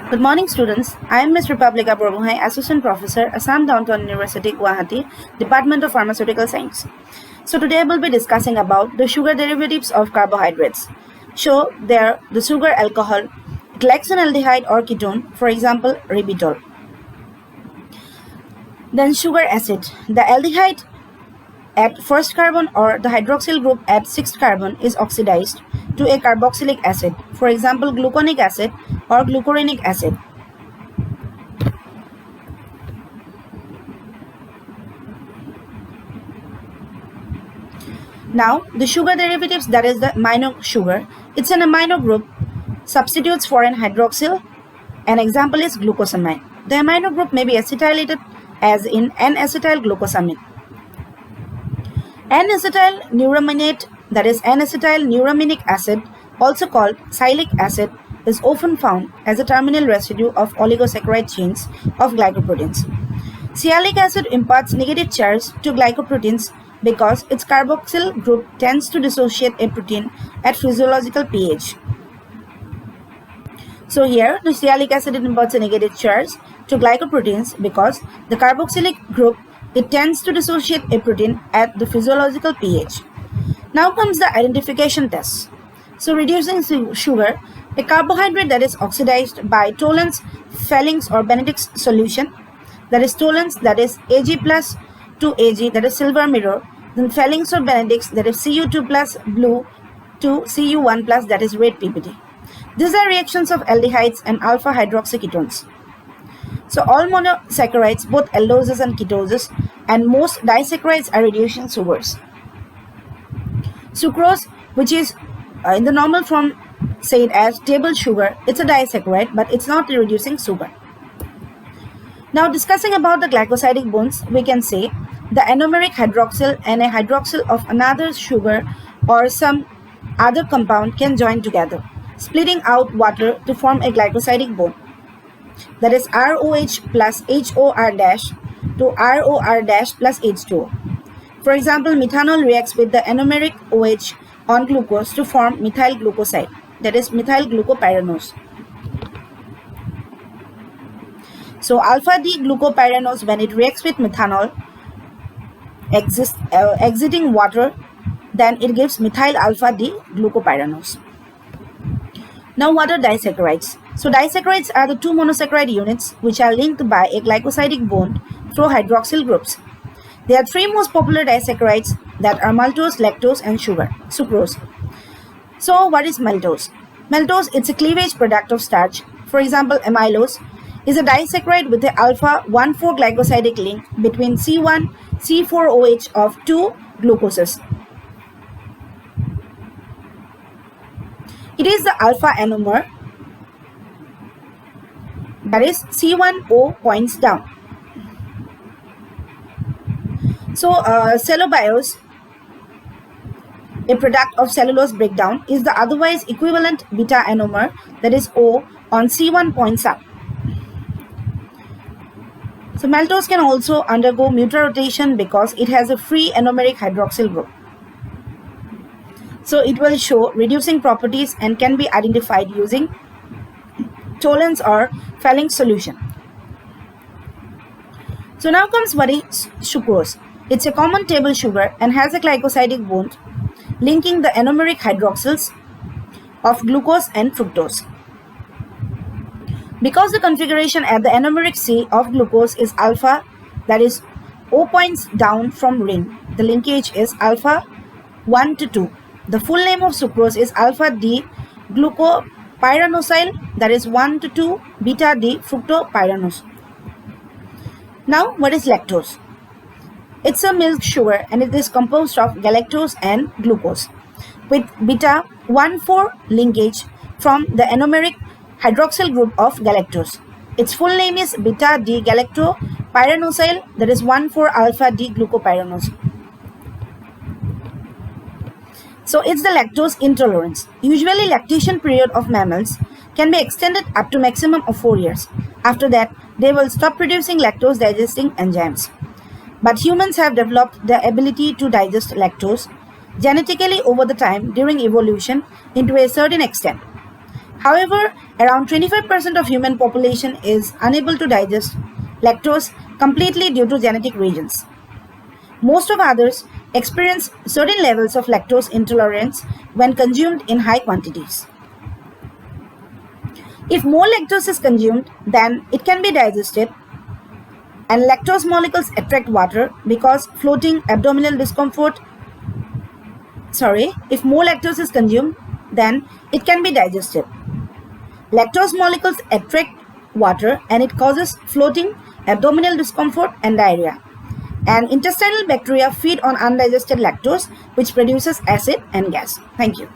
Good morning, students. I am Ms. Republica Borgohain, Assistant Professor, Assam Downtown University, Guwahati, Department of Pharmaceutical Science. So today I will be discussing about the sugar derivatives of carbohydrates. So there, the sugar alcohol, it lacks an aldehyde or ketone, for example, ribitol. Then sugar acid, the aldehyde at first carbon or the hydroxyl group at sixth carbon is oxidized to a carboxylic acid, for example, gluconic acid or glucuronic acid. Now, the sugar derivatives, that is the amino sugar, it's an amino group, substitutes for an hydroxyl. An example is glucosamine. The amino group may be acetylated as in N-acetyl glucosamine. N-acetyl neuraminate, that is N-acetyl neuraminic acid, also called sialic acid, is often found as a terminal residue of oligosaccharide chains of glycoproteins. Sialic acid imparts negative charge to glycoproteins because its carboxyl group tends to dissociate a protein at physiological pH. So here, the sialic acid imparts a negative charge to glycoproteins because the carboxylic group, it tends to dissociate a protein at the physiological pH. Now comes the identification test. So reducing sugar, a carbohydrate that is oxidized by Tollens, Fellings or Benedict's solution, that is Tollens, that is Ag plus 2Ag, that is silver mirror, then Fellings or Benedict's, that is Cu2 plus blue to Cu1 plus, that is red PPT. These are reactions of aldehydes and alpha hydroxyketones. So all monosaccharides, both aldoses and ketoses, and most disaccharides are reducing sugars. Sucrose, which is in the normal form said as table sugar, it's a disaccharide, but it's not reducing sugar. Now discussing about the glycosidic bonds, we can say the anomeric hydroxyl and a hydroxyl of another sugar or some other compound can join together, splitting out water to form a glycosidic bond. That is ROH plus HOR dash to ROR dash plus H2O. For example, methanol reacts with the anomeric OH on glucose to form methyl glucoside, that is methyl glucopyranose. So alpha D glucopyranose, when it reacts with methanol exiting water, then it gives methyl alpha D glucopyranose. Now what are disaccharides? So disaccharides are the two monosaccharide units which are linked by a glycosidic bond through hydroxyl groups. There are three most popular disaccharides that are maltose, lactose and sucrose. So what is maltose? Maltose, it's a cleavage product of starch. For example, amylose is a disaccharide with the alpha 1,4 glycosidic link between C1, C4OH of two glucoses. It is the alpha anomer, that is C1O points down. So cellobiose, a product of cellulose breakdown, is the otherwise equivalent beta anomer, that is O on C1 points up. So maltose can also undergo mutarotation because it has a free anomeric hydroxyl group. So it will show reducing properties and can be identified using Tollens or Fellings solution. So now comes what is sucrose. It's a common table sugar and has a glycosidic bond linking the anomeric hydroxyls of glucose and fructose. Because the configuration at the anomeric C of glucose is alpha, that is O points down from ring, the linkage is alpha 1 to 2. The full name of sucrose is alpha D glucopyranosyl, that is 1 to 2 beta D fructopyranose. Now what is lactose? It's a milk sugar and it is composed of galactose and glucose with beta 1,4 linkage from the anomeric hydroxyl group of galactose. Its full name is beta D galactopyranosyl, that is 1,4 alpha D glucopyranose. So it's the lactose intolerance. Usually lactation period of mammals can be extended up to maximum of 4 years. After that, they will stop producing lactose digesting enzymes. But humans have developed the ability to digest lactose genetically over the time during evolution into a certain extent. However, around 25% of human population is unable to digest lactose completely due to genetic reasons. Most of others experience certain levels of lactose intolerance when consumed in high quantities. If more lactose is consumed, then it can be digested, and lactose molecules attract water because floating abdominal discomfort. If more lactose is consumed, then it can be digested. Lactose molecules attract water and it causes floating, abdominal discomfort and diarrhea. And intestinal bacteria feed on undigested lactose, which produces acid and gas. Thank you.